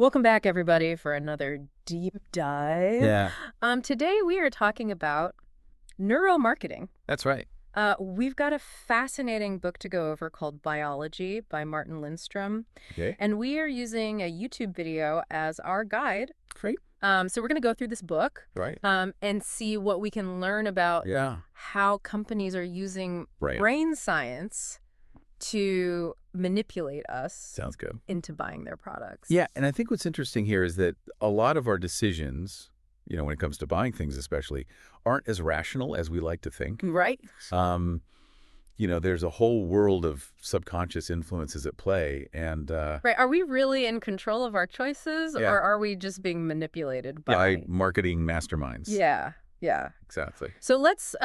Welcome back, everybody, for another deep dive. Yeah, Today we are talking about neuromarketing. that's right. We've got a fascinating book to go over called Buyology by Martin Lindstrom, Okay, and we are using a YouTube video as our guide. great. So we're going to go through this book Right. and see what we can learn about Yeah. how companies are using Right. brain science to manipulate us Sounds good. into buying their products. Yeah, and I think what's interesting here is that a lot of our decisions, when it comes to buying things especially, aren't as rational as we like to think. Right? There's a whole world of subconscious influences at play, and Right. Are we really in control of our choices, Yeah. or are we just being manipulated by by? marketing masterminds. Yeah. Yeah. Exactly. So let's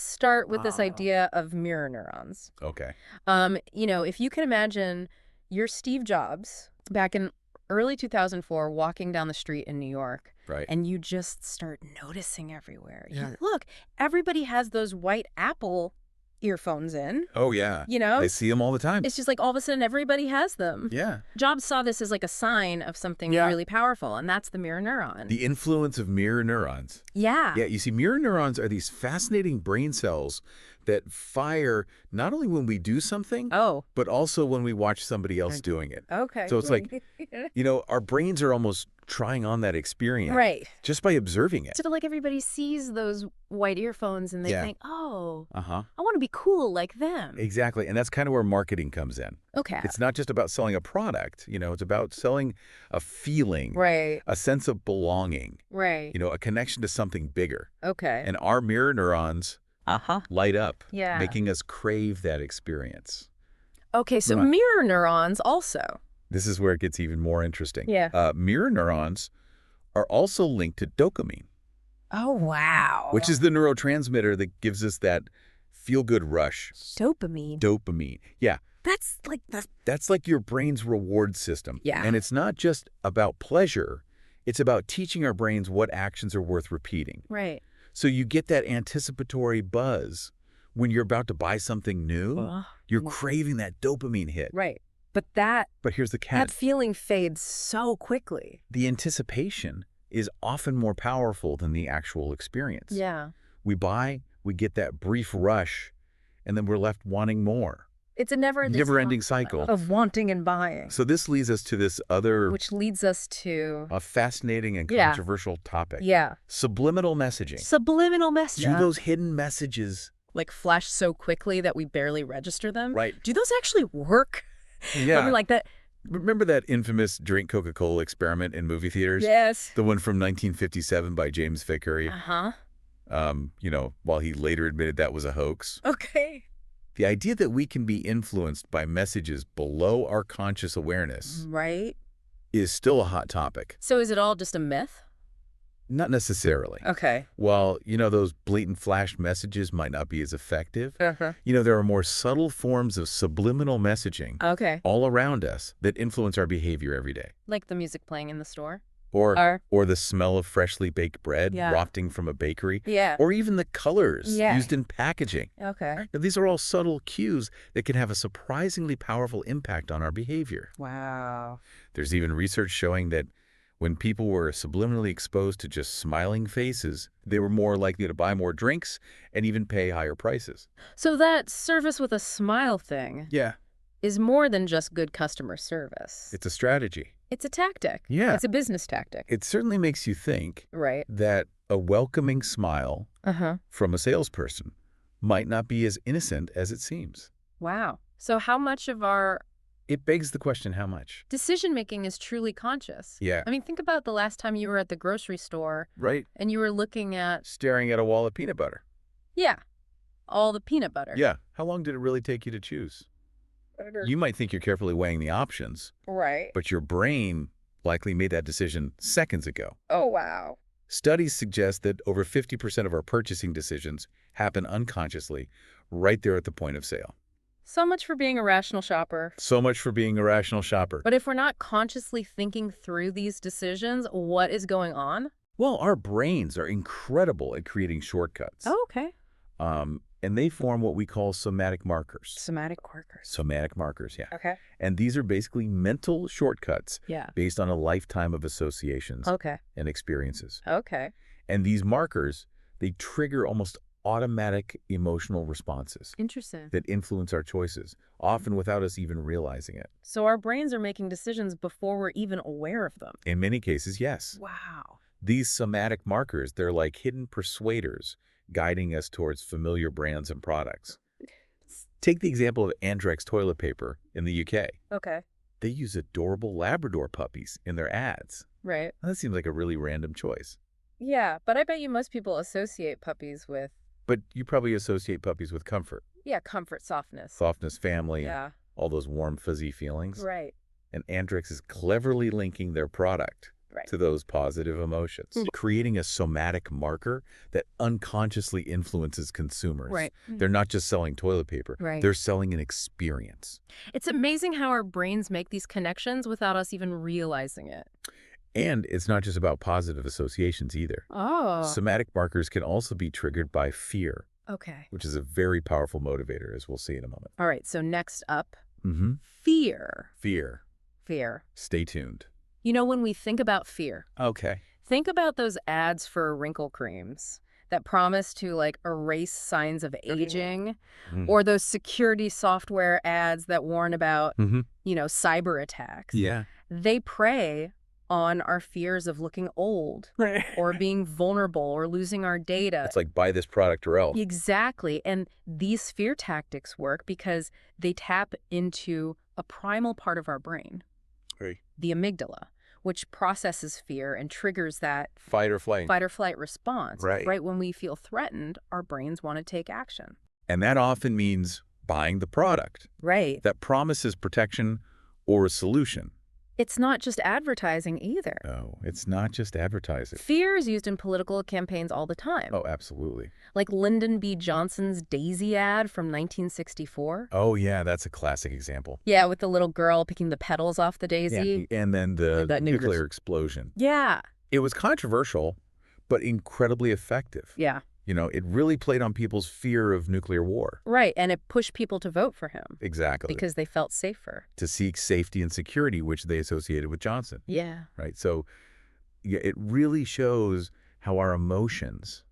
start with this idea of mirror neurons. Okay. If you can imagine you're Steve Jobs back in early 2004 walking down the street in New York, Right. and you just start noticing everywhere. Yeah. Look, everybody has those white Apple earphones in. Oh, yeah. You know, I see them all the time. it's just like all of a sudden everybody has them. Yeah. Jobs saw this as like a sign of something Yeah. really powerful, and that's the mirror neuron. The influence of mirror neurons. Yeah. Yeah, you see, mirror neurons are these fascinating brain cells that fire not only when we do something, Oh, but also when we watch somebody else doing it. okay. So it's like, our brains are almost trying on that experience Right. just by observing it. Sort of like everybody sees those white earphones and they Yeah. think, oh, Uh-huh. I want to be cool like them. Exactly. And that's kind of where marketing comes in. Okay. It's not just about selling a product, it's about selling a feeling, Right. a sense of belonging, Right. a connection to something bigger. Okay. And our mirror neurons light up, Yeah. making us crave that experience. Okay, so Right. mirror neurons also. This is where it gets even more interesting. Yeah. Mirror neurons are also linked to dopamine, Oh, wow. which is the neurotransmitter that gives us that feel-good rush. dopamine. Dopamine. Yeah, That's like the... that's like your brain's reward system. Yeah. And it's not just about pleasure. It's about teaching our brains what actions are worth repeating. Right. So you get that anticipatory buzz when you're about to buy something new. You're yeah. craving that dopamine hit. Right. But that But here's the catch. feeling fades so quickly. The anticipation is often more powerful than the actual experience. Yeah. We buy, we get that brief rush, and then we're left wanting more. It's a Never-ending cycle. of wanting and buying, So this leads us to this other which leads us to fascinating and Yeah. controversial topic. yeah, Subliminal messaging. subliminal message. Do those hidden messages, Like flash so quickly that we barely register them. right? Do those actually work? Yeah. I mean, like that. Remember that infamous drink Coca-Cola experiment in movie theaters? Yes. The one from 1957 by James Vickery, Uh-huh. while he later admitted that was a hoax. Okay. The idea that we can be influenced by messages below our conscious awareness Right. is still a hot topic. So is it all just a myth? Not necessarily. Okay. While, those blatant flash messages might not be as effective, Uh-huh. there are more subtle forms of subliminal messaging Okay. all around us that influence our behavior every day. Like the music playing in the store? Or the smell of freshly baked bread Yeah. wafting from a bakery. Yeah. Or even the colors Yeah. used in packaging. Okay. Now, these are all subtle cues that can have a surprisingly powerful impact on our behavior. Wow. There's even research showing that when people were subliminally exposed to just smiling faces, they were more likely to buy more drinks and even pay higher prices. So that service with a smile thing Yeah. is more than just good customer service. It's a strategy. It's a tactic. Yeah. It's a business tactic. It certainly makes you think Right. that a welcoming smile Uh-huh. from a salesperson might not be as innocent as it seems. Wow. So how much of our It begs the question, how much? decision-making is truly conscious? Yeah. I mean, think about the last time you were at the grocery store Right? and you were looking at, Staring at a wall of peanut butter. yeah, all the peanut butter. Yeah. How long did it really take you to choose? You might think you're carefully weighing the options, Right. but your brain likely made that decision seconds ago. Oh, wow. Studies suggest that over 50% of our purchasing decisions happen unconsciously right there at the point of sale. So much for being a rational shopper. So much for being a rational shopper. But if we're not consciously thinking through these decisions, what is going on? Well, our brains are incredible at creating shortcuts. Oh, okay. And they form what we call somatic markers. Somatic markers. Somatic markers, yeah. Okay. And these are basically mental shortcuts Yeah. based on a lifetime of associations Okay. and experiences. Okay. And these markers, they trigger almost automatic emotional responses Interesting. that influence our choices, often without us even realizing it. So our brains are making decisions before we're even aware of them. In many cases, yes. Wow. These somatic markers, they're like hidden persuaders guiding us towards familiar brands and products. Take the example of Andrex toilet paper in the UK. Okay. They use adorable Labrador puppies in their ads. Right. Now, that seems like a really random choice. Yeah, but I bet you most people associate puppies with, But you probably associate puppies with comfort, comfort, softness. softness, family, and Yeah. all those warm, fuzzy feelings. Right. And Andrex is cleverly linking their product Right. to those positive emotions, creating a somatic marker that unconsciously influences consumers. Right. They're not just selling toilet paper. Right. They're selling an experience. It's amazing how our brains make these connections without us even realizing it. And it's not just about positive associations either. Oh. Somatic markers can also be triggered by fear, Okay. which is a very powerful motivator, as we'll see in a moment. All right. So next up, Mm-hmm. fear. Fear. Fear. Stay tuned. You know, when we think about fear, Okay. think about those ads for wrinkle creams that promise to like erase signs of aging, Mm. or those security software ads that warn about, Mm-hmm. cyber attacks. Yeah. They prey on our fears of looking old or being vulnerable or losing our data. It's like buy this product or else. Exactly. And these fear tactics work because they tap into a primal part of our brain, Right. the amygdala, which processes fear and triggers that Fight or flight. fight or flight response. Right. Right when we feel threatened, our brains want to take action. And that often means buying the product Right. that promises protection or a solution. It's not just advertising either. No, it's not just advertising. Fear is used in political campaigns all the time. Oh, absolutely. Like Lyndon B. Johnson's Daisy ad from 1964. Oh, yeah, that's a classic example. Yeah, with the little girl picking the petals off the daisy. And then the That nuclear explosion. Yeah. It was controversial, but incredibly effective. Yeah. You know, it really played on people's fear of nuclear war. Right. And it pushed people to vote for him Exactly. because they felt safer. To seek safety and security, which they associated with Johnson. Yeah. Right? So yeah, it really shows how our emotions,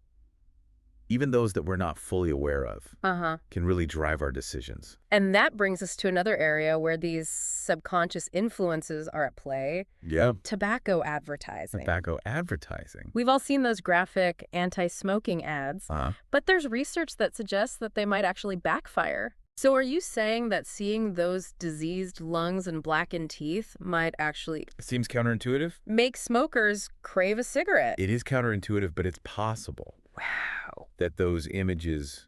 even those that we're not fully aware of, Uh-huh. can really drive our decisions. And that brings us to another area where these subconscious influences are at play. Yeah. Tobacco advertising. Tobacco advertising. We've all seen those graphic anti-smoking ads, but there's research that suggests that they might actually backfire. So are you saying that seeing those diseased lungs and blackened teeth might actually Seems counterintuitive. make smokers crave a cigarette? It is counterintuitive, but it's possible Wow. that those images,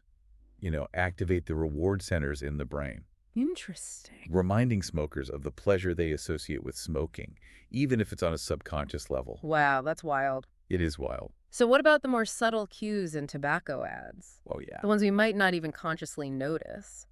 activate the reward centers in the brain, Interesting. reminding smokers of the pleasure they associate with smoking, even if it's on a subconscious level. Wow, that's wild. It is wild. So what about the more subtle cues in tobacco ads? Oh, yeah. The ones we might not even consciously notice.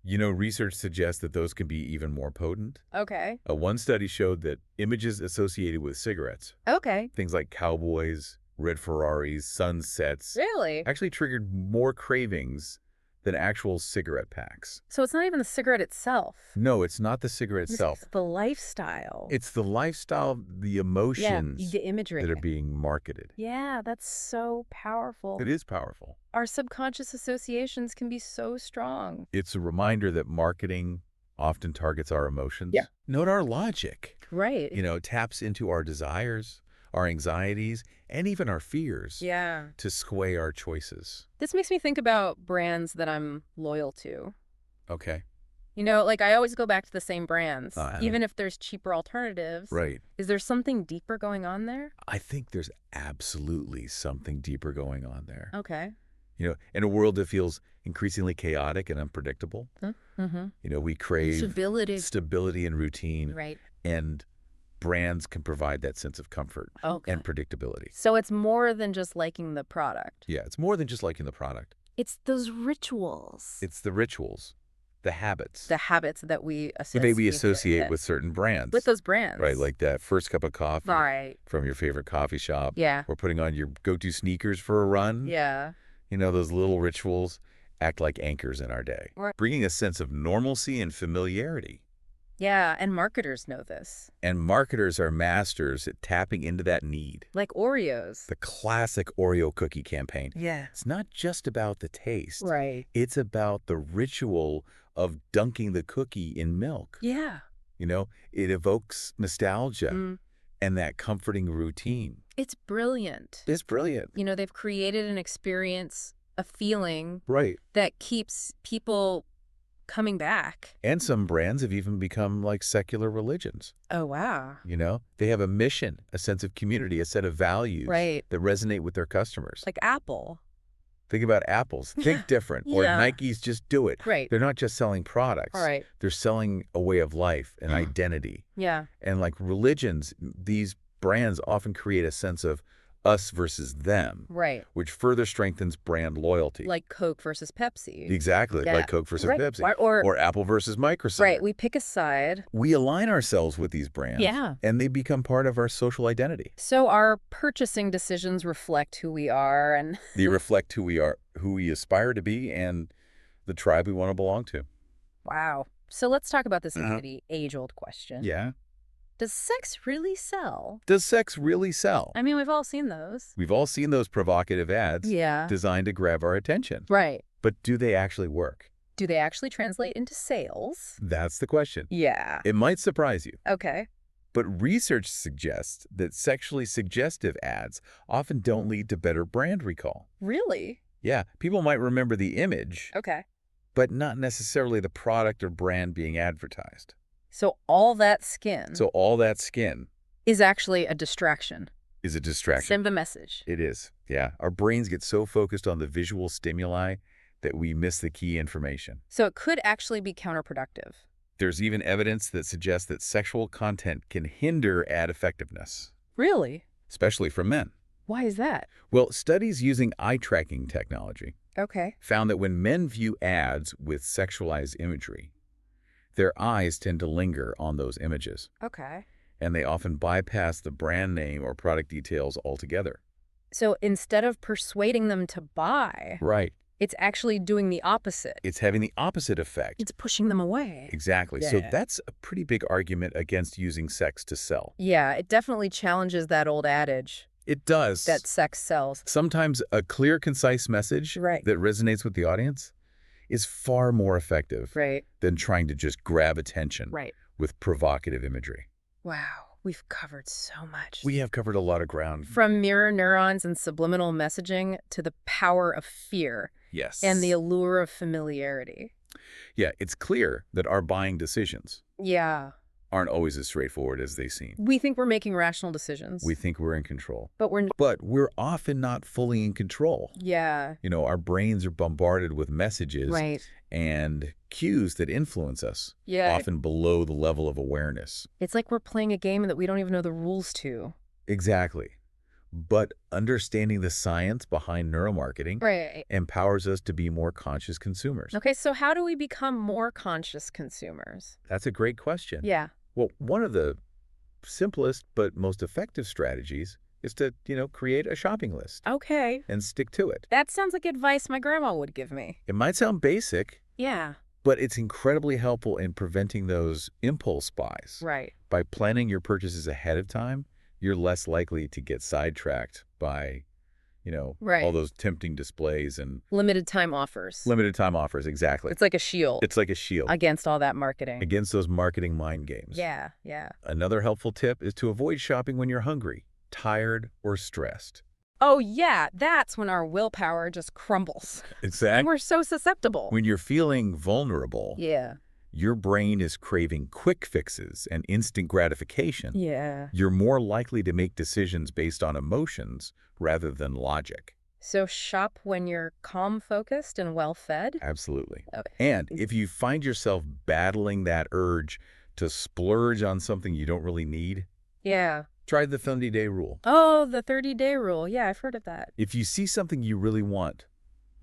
Research suggests that those can be even more potent. Okay. One study showed that images associated with cigarettes, Okay. things like cowboys, red Ferraris, sunsets, Really? actually triggered more cravings than actual cigarette packs. So it's not even the cigarette itself. No, it's not the cigarette itself. It's the lifestyle. It's the lifestyle, the emotions the imagery. that are being marketed. Yeah, that's so powerful. It is powerful. Our subconscious associations can be so strong. It's a reminder that marketing often targets our emotions. Yeah. Note our logic. Right. It taps into our desires, our anxieties, and even our fears Yeah. to sway our choices. This makes me think about brands that I'm loyal to. Okay. Like I always go back to the same brands, Uh-huh. even if there's cheaper alternatives. Right. Is there something deeper going on there? I think there's absolutely something deeper going on there. Okay. In a world that feels increasingly chaotic and unpredictable, Mm-hmm. we crave Stability. and routine, Right. and brands can provide that sense of comfort Okay. and predictability. So it's more than just liking the product. Yeah, it's more than just liking the product. It's those rituals. It's the rituals, the habits the habits that we that associate, we associate with certain brands. with those brands. Right, like that first cup of coffee Right. from your favorite coffee shop. Yeah. Or putting on your go-to sneakers for a run. Yeah. Those little rituals act like anchors in our day, Right. bringing a sense of normalcy and familiarity. Yeah, and marketers know this. And marketers are masters at tapping into that need. Like Oreos. The classic Oreo cookie campaign. Yeah. It's not just about the taste. Right. It's about the ritual of dunking the cookie in milk. Yeah. It evokes nostalgia Mm. and that comforting routine. It's brilliant. It's brilliant. They've created an experience, a feeling Right. that keeps people coming back. And some brands have even become like secular religions. Oh, wow. They have a mission, a sense of community, a set of values Right. that resonate with their customers. Like Apple. Think about Apple's. Think different. Or Yeah. Nike's Just Do It. Right. They're not just selling products. Right. They're selling a way of life, an identity. Yeah. And like religions, these brands often create a sense of us versus them, Right. which further strengthens brand loyalty. Like Coke versus Pepsi. Exactly, Yeah. like Coke versus Right. Pepsi. Or Apple versus Microsoft. right. We pick a side. We align ourselves with these brands. Yeah. And they become part of our social identity. So our purchasing decisions reflect who we are and They reflect who we are, who we aspire to be, and the tribe we want to belong to. wow. So let's talk about this age-old question. Yeah. Does sex really sell? Does sex really sell? I mean, we've all seen those. We've all seen those provocative ads Yeah. designed to grab our attention. Right. But do they actually work? Do they actually translate into sales? That's the question. Yeah. It might surprise you, Okay. but research suggests that sexually suggestive ads often don't lead to better brand recall. Really? Yeah, people might remember the image, Okay. but not necessarily the product or brand being advertised. So all that skin So all that skin is actually a distraction. is a distraction. Send the message. It is, yeah. Our brains get so focused on the visual stimuli that we miss the key information. So it could actually be counterproductive. There's even evidence that suggests that sexual content can hinder ad effectiveness, Really? especially for men. Why is that? Well, studies using eye tracking technology Okay. found that when men view ads with sexualized imagery, their eyes tend to linger on those images, Okay. and they often bypass the brand name or product details altogether. So instead of persuading them to buy, Right. it's actually doing the opposite. It's having the opposite effect. It's pushing them away. Exactly. So Yeah. that's a pretty big argument against using sex to sell. Yeah, it definitely challenges that old adage It does. that sex sells. Sometimes a clear, concise message Right. that resonates with the audience is far more effective Right. than trying to just grab attention Right. with provocative imagery. Wow. We've covered so much. We have covered a lot of ground. From mirror neurons and subliminal messaging to the power of fear Yes. and the allure of familiarity. Yeah, it's clear that our buying decisions Yeah. aren't always as straightforward as they seem. We think we're making rational decisions. We think we're in control. But we're... But we're often not fully in control. Yeah. Our brains are bombarded with messages Right. and cues that influence us, Yeah. often below the level of awareness. It's like we're playing a game that we don't even know the rules to. Exactly. But understanding the science behind neuromarketing Right. empowers us to be more conscious consumers. Okay, so how do we become more conscious consumers? That's a great question. Yeah. Well, one of the simplest but most effective strategies is to, create a shopping list Okay. and stick to it. That sounds like advice my grandma would give me. It might sound basic, Yeah. but it's incredibly helpful in preventing those impulse buys. Right. By planning your purchases ahead of time, you're less likely to get sidetracked by, Right. all those tempting displays and Limited time offers. limited time offers. Exactly. It's like a shield It's like a shield against all that marketing. against those marketing mind games. Yeah. Yeah. Another helpful tip is to avoid shopping when you're hungry, tired, or stressed. Oh, yeah. That's when our willpower just crumbles. Exactly. We're so susceptible. When you're feeling vulnerable, Yeah. your brain is craving quick fixes and instant gratification. Yeah. You're more likely to make decisions based on emotions rather than logic. So shop when you're calm, focused, and well-fed? Absolutely. Okay. And if you find yourself battling that urge to splurge on something you don't really need, Yeah. try the 30-day rule. Oh, the 30-day rule. Yeah, I've heard of that. If you see something you really want,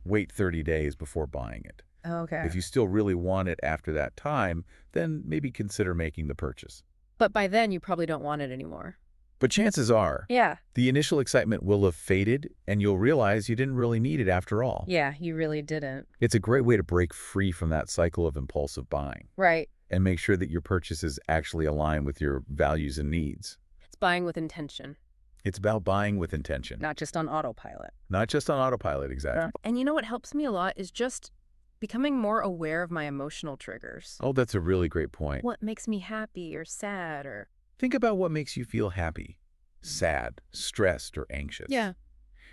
wait 30 days before buying it. Okay. If you still really want it after that time, then maybe consider making the purchase. But by then, you probably don't want it anymore. But chances are, Yeah. the initial excitement will have faded, and you'll realize you didn't really need it after all. Yeah, you really didn't. It's a great way to break free from that cycle of impulsive buying Right. and make sure that your purchases actually align with your values and needs. It's buying with intention, It's about buying with intention. not just on autopilot. Not just on autopilot, exactly. And you know what helps me a lot is just becoming more aware of my emotional triggers. Oh, that's a really great point. What makes me happy or sad or... Think about what makes you feel happy, sad, stressed, or anxious. Yeah.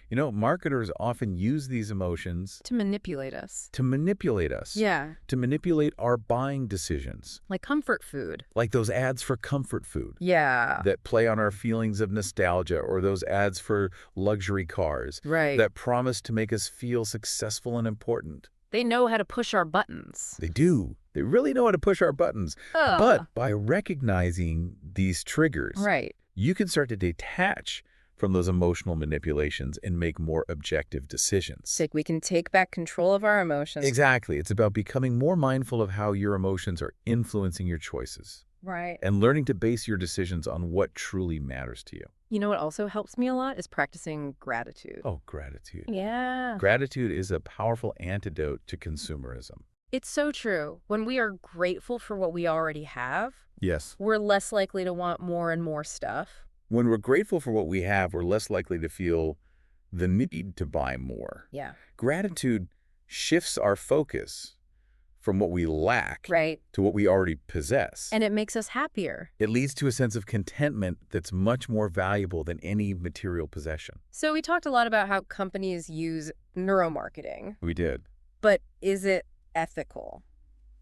You know, marketers often use these emotions To manipulate us. to manipulate us. Yeah. To manipulate our buying decisions. Like comfort food. Like those ads for comfort food Yeah. that play on our feelings of nostalgia, or those ads for luxury cars Right. that promise to make us feel successful and important. They know how to push our buttons. They do. They really know how to push our buttons. Ugh. But by recognizing these triggers, Right. you can start to detach from those emotional manipulations and make more objective decisions. So we can take back control of our emotions. Exactly. It's about becoming more mindful of how your emotions are influencing your choices Right. and learning to base your decisions on what truly matters to you. You know what also helps me a lot is practicing gratitude. Oh, gratitude. Yeah. Gratitude is a powerful antidote to consumerism. It's so true. When we are grateful for what we already have, Yes. we're less likely to want more and more stuff. When we're grateful for what we have, we're less likely to feel the need to buy more. Yeah. Gratitude shifts our focus from what we lack Right. to what we already possess. And it makes us happier. It leads to a sense of contentment that's much more valuable than any material possession. So we talked a lot about how companies use neuromarketing, We did. but is it ethical?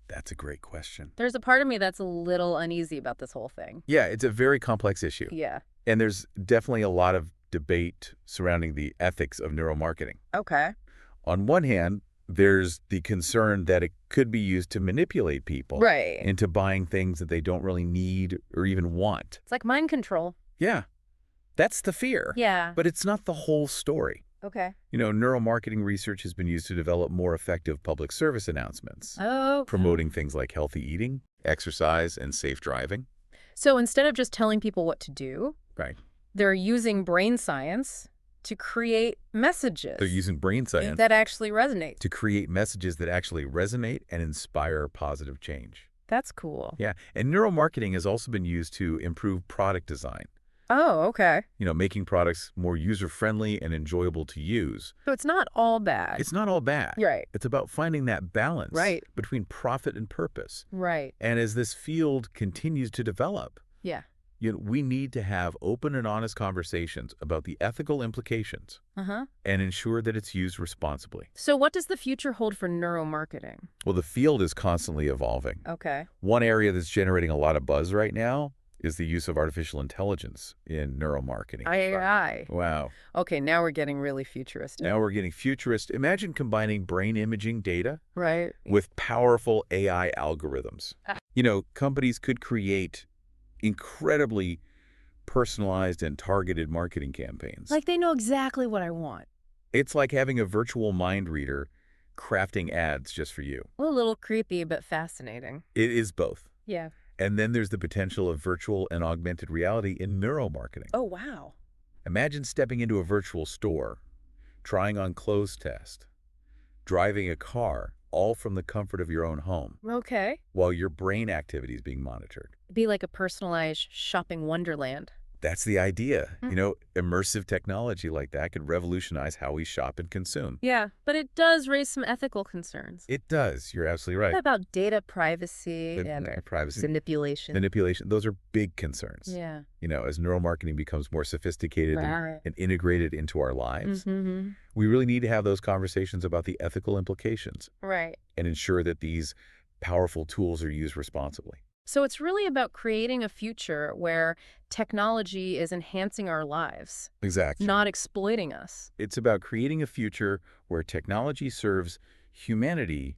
That's a great question. There's a part of me that's a little uneasy about this whole thing. Yeah, it's a very complex issue. Yeah. And there's definitely a lot of debate surrounding the ethics of neuromarketing. Okay. On one hand, there's the concern that it could be used to manipulate people Right. into buying things that they don't really need or even want. It's like mind control. Yeah, that's the fear. Yeah. But it's not the whole story. Okay. You know, neuromarketing research has been used to develop more effective public service announcements, Oh. promoting things like healthy eating, exercise, and safe driving. So instead of just telling people what to do, Right. they're using brain science to create messages They're using brain science that actually resonate. to create messages that actually resonate and inspire positive change. That's cool. Yeah, and neuromarketing has also been used to improve product design. Oh, okay. You know, making products more user-friendly and enjoyable to use. So it's not all bad. It's not all bad. Right. It's about finding that balance Right. between profit and purpose. Right. And as this field continues to develop, Yeah. we need to have open and honest conversations about the ethical implications Uh-huh. and ensure that it's used responsibly. So what does the future hold for neuromarketing? Well, the field is constantly evolving. Okay. One area that's generating a lot of buzz right now is the use of artificial intelligence in neuromarketing. AI. Wow. Okay, now we're getting really futuristic. Now we're getting futurist. Imagine combining brain imaging data Right. with powerful AI algorithms. Ah. You know, companies could create incredibly personalized and targeted marketing campaigns. Like they know exactly what I want. It's like having a virtual mind reader crafting ads just for you. A little creepy, but fascinating. It is both. Yeah. And then there's the potential of virtual and augmented reality in neuromarketing. Oh, wow. Imagine stepping into a virtual store, trying on clothes test, driving a car, all from the comfort of your own home, Okay. while your brain activity is being monitored. It'd be like a personalized shopping wonderland. That's the idea. You know, immersive technology like that could revolutionize how we shop and consume. Yeah, but it does raise some ethical concerns. It does. You're absolutely right. What about data privacy The- and privacy, manipulation? manipulation, those are big concerns. Yeah. You know, as neuromarketing becomes more sophisticated Right. and integrated into our lives, Mm-hmm. we really need to have those conversations about the ethical implications Right. and ensure that these powerful tools are used responsibly. So it's really about creating a future where technology is enhancing our lives, Exactly. not exploiting us. It's about creating a future where technology serves humanity,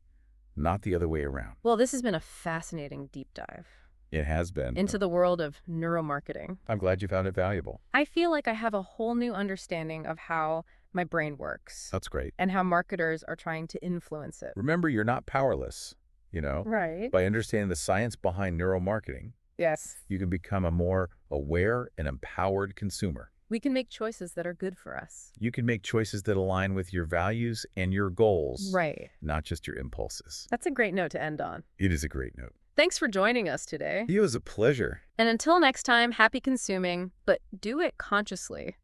not the other way around. Well, this has been a fascinating deep dive It has been. into the world of neuromarketing. I'm glad you found it valuable. I feel like I have a whole new understanding of how my brain works That's great. and how marketers are trying to influence it. Remember, you're not powerless, you know? Right. By understanding the science behind neuromarketing Yes. You can become a more aware and empowered consumer. We can make choices that are good for us. You can make choices that align with your values and your goals, Right. not just your impulses. That's a great note to end on. It is a great note. Thanks for joining us today. It was a pleasure. And until next time, happy consuming, but do it consciously.